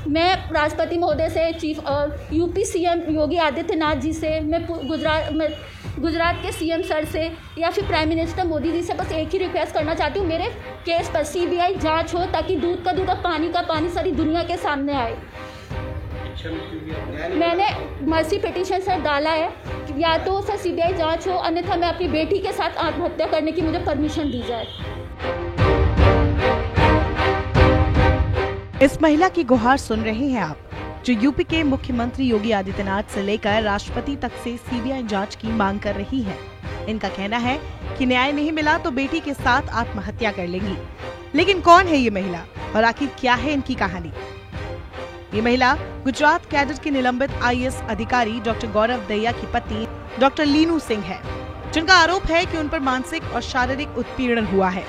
मैं राष्ट्रपति महोदय से, यूपी सीएम योगी आदित्यनाथ जी से, मैं गुजरात के सीएम सर से या फिर प्राइम मिनिस्टर मोदी जी से बस एक ही रिक्वेस्ट करना चाहती हूँ, मेरे केस पर सीबीआई जांच हो ताकि दूध का दूध और पानी का पानी सारी दुनिया के सामने आए। मैंने मर्सी पिटीशन सर डाला है, या तो सर सीबीआई जांच हो, अन्यथा मैं अपनी बेटी के साथ आत्महत्या करने की मुझे परमिशन दी जाए। इस महिला की गुहार सुन रहे हैं आप, जो यूपी के मुख्यमंत्री योगी आदित्यनाथ से लेकर राष्ट्रपति तक से सीबीआई जांच की मांग कर रही है। इनका कहना है कि न्याय नहीं मिला तो बेटी के साथ आत्महत्या कर लेंगी। लेकिन कौन है ये महिला और आखिर क्या है इनकी कहानी? ये महिला गुजरात कैडर के निलंबित आईएएस अधिकारी डॉक्टर गौरव दहिया की पत्नी डॉक्टर लीनू सिंह है, जिनका आरोप है कि उन पर मानसिक और शारीरिक उत्पीड़न हुआ है।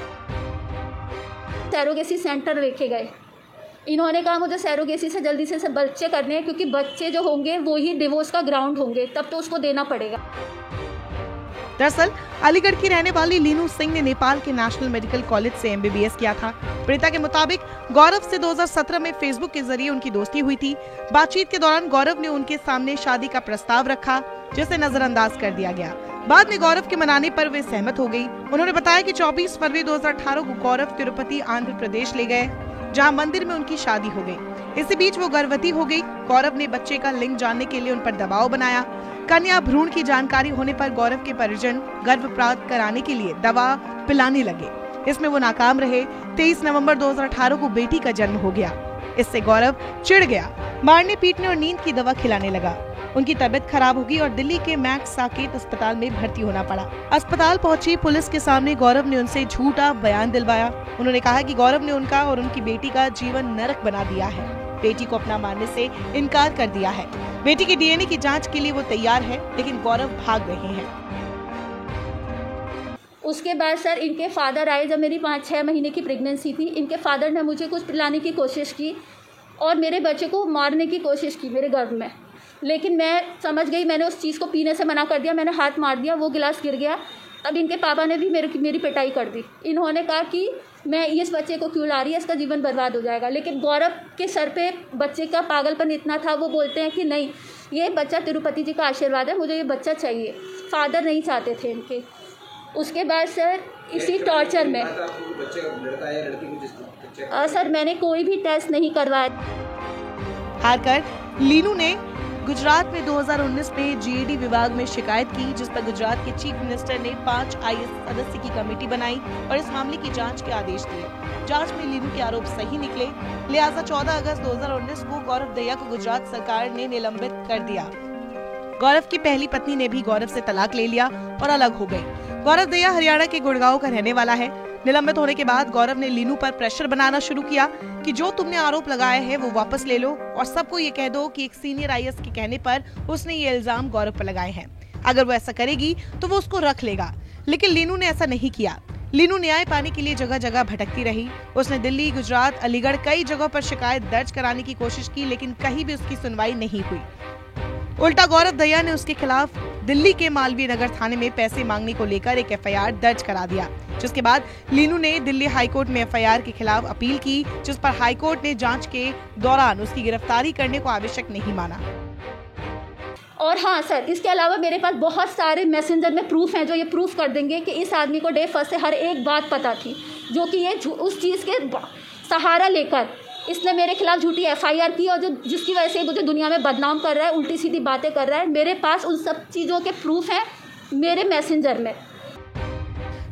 सैरोगेसी सेंटर देखे गए, इन्होंने कहा मुझे सैरोगेसी से जल्दी से बच्चे करने हैं, क्योंकि बच्चे जो होंगे वो ही डिवोर्स का ग्राउंड होंगे, तब तो उसको देना पड़ेगा। दरअसल अलीगढ़ की रहने वाली लीनू सिंह ने नेपाल के नेशनल मेडिकल कॉलेज से एमबीबीएस किया था। पीड़िता के मुताबिक गौरव से 2017 में फेसबुक के जरिए उनकी दोस्ती हुई थी। बातचीत के दौरान गौरव ने उनके सामने शादी का प्रस्ताव रखा, जिसे नजरअंदाज कर दिया गया। बाद में गौरव के मनाने पर वे सहमत हो गई। उन्होंने बताया कि 24 फरवरी 2018 को गौरव तिरुपति आंध्र प्रदेश ले गए, जहां मंदिर में उनकी शादी हो गई। इसी बीच वो गर्भवती हो गई। गौरव ने बच्चे का लिंग जानने के लिए उन पर दबाव बनाया। कन्या भ्रूण की जानकारी होने पर गौरव के परिजन गर्भ प्राप्त कराने के लिए दवा पिलाने लगे। इसमें वो नाकाम रहे। 23 नवंबर 2018 को बेटी का जन्म हो गया। इससे गौरव चिढ़ गया, मारने पीटने और नींद की दवा खिलाने लगा। उनकी तबीयत खराब होगी और दिल्ली के मैक्स साकेत अस्पताल में भर्ती होना पड़ा। अस्पताल पहुंची पुलिस के सामने गौरव ने उनसे झूठा बयान दिलवाया। उन्होंने कहा कि गौरव ने उनका और उनकी बेटी का जीवन नरक बना दिया है। बेटी को अपना मानने से इनकार कर दिया है। बेटी की डीएनए की जांच के लिए वो तैयार है, लेकिन गौरव भाग रहे हैं। उसके बाद सर इनके फादर आए, जब मेरी 5-6 महीने की प्रेगनेंसी थी। इनके फादर ने मुझे कुछ पिलाने की कोशिश की और मेरे बच्चे को मारने की कोशिश की मेरे गर्भ में, लेकिन मैं समझ गई। मैंने उस चीज़ को पीने से मना कर दिया, मैंने हाथ मार दिया, वो गिलास गिर गया। तब इनके पापा ने भी मेरी पिटाई कर दी। इन्होंने कहा कि मैं इस बच्चे को क्यों ला रही है, इसका जीवन बर्बाद हो जाएगा। लेकिन गौरव के सर पे बच्चे का पागलपन इतना था, वो बोलते हैं कि नहीं, ये बच्चा तिरुपति जी का आशीर्वाद है, मुझे ये बच्चा चाहिए। फादर नहीं चाहते थे इनके। उसके बाद सर इसी टॉर्चर में सर मैंने कोई भी टेस्ट नहीं करवाया। हारकर लीनू ने गुजरात में 2019 में जीएडी विभाग में शिकायत की, जिस पर गुजरात के चीफ मिनिस्टर ने 5 आईएएस सदस्य की कमेटी बनाई और इस मामले की जांच के आदेश दिए। जांच में लीनू के आरोप सही निकले, लिहाजा 14 अगस्त 2019 को गौरव दहिया को गुजरात सरकार ने निलंबित कर दिया। गौरव की पहली पत्नी ने भी गौरव से तलाक ले लिया और अलग हो गई। गौरव दहिया हरियाणा के गुड़गांव का रहने वाला है। निलंबित होने के बाद गौरव ने लीनू पर प्रेशर बनाना शुरू किया कि जो तुमने आरोप लगाए हैं वो वापस ले लो और सबको ये कह दो कि एक सीनियर आईएएस के कहने पर उसने ये इल्जाम गौरव पर लगाए हैं। अगर वो ऐसा करेगी तो वो उसको रख लेगा। लेकिन लीनू ने ऐसा नहीं किया। लीनू न्याय पाने के लिए जगह जगह भटकती रही। उसने दिल्ली, गुजरात, अलीगढ़ कई जगहों पर शिकायत दर्ज कराने की कोशिश की, लेकिन कहीं भी उसकी सुनवाई नहीं हुई। उल्टा गौरव दहिया ने उसके खिलाफ दिल्ली के मालवीय नगर थाने में पैसे मांगने को लेकर एक एफआईआर दर्ज करा दिया, जिसके बाद लीनू ने दिल्ली हाईकोर्ट में एफआईआर के खिलाफ अपील की, जिस पर हाईकोर्ट ने जांच के दौरान उसकी गिरफ्तारी करने को आवश्यक नहीं माना। और हाँ सर, इसके अलावा मेरे पास बहुत सारे मैसेंजर में प्रूफ हैं जो ये प्रूफ कर देंगे कि इस आदमी को डे फर्स्ट से हर एक बात पता थी, जो कि ये उस चीज़ के सहारा लेकर इसने मेरे खिलाफ झूठी एफआईआर की और जिसकी वजह से मुझे दुनिया में बदनाम कर रहा है, उल्टी सीधी बातें कर रहा है। मेरे पास उन सब चीज़ों के प्रूफ हैं मेरे मैसेंजर में।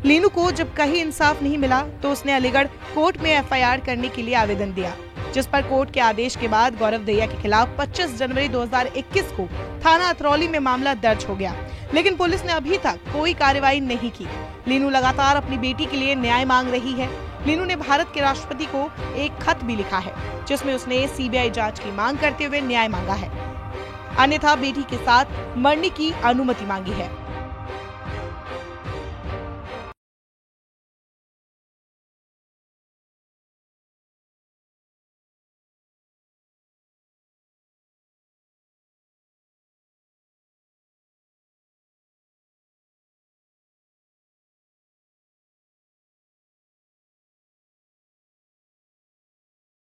लीनू को जब कहीं इंसाफ नहीं मिला तो उसने अलीगढ़ कोर्ट में एफआईआर करने के लिए आवेदन दिया, जिस पर कोर्ट के आदेश के बाद गौरव दहिया के खिलाफ 25 जनवरी 2021 को थाना अतरौली में मामला दर्ज हो गया, लेकिन पुलिस ने अभी तक कोई कार्रवाई नहीं की। लीनू लगातार अपनी बेटी के लिए न्याय मांग रही है। लीनू ने भारत के राष्ट्रपति को एक खत भी लिखा है, जिसमें उसने सीबीआई जांच की मांग करते हुए न्याय मांगा है, अन्यथा बेटी के साथ मरने की अनुमति मांगी है।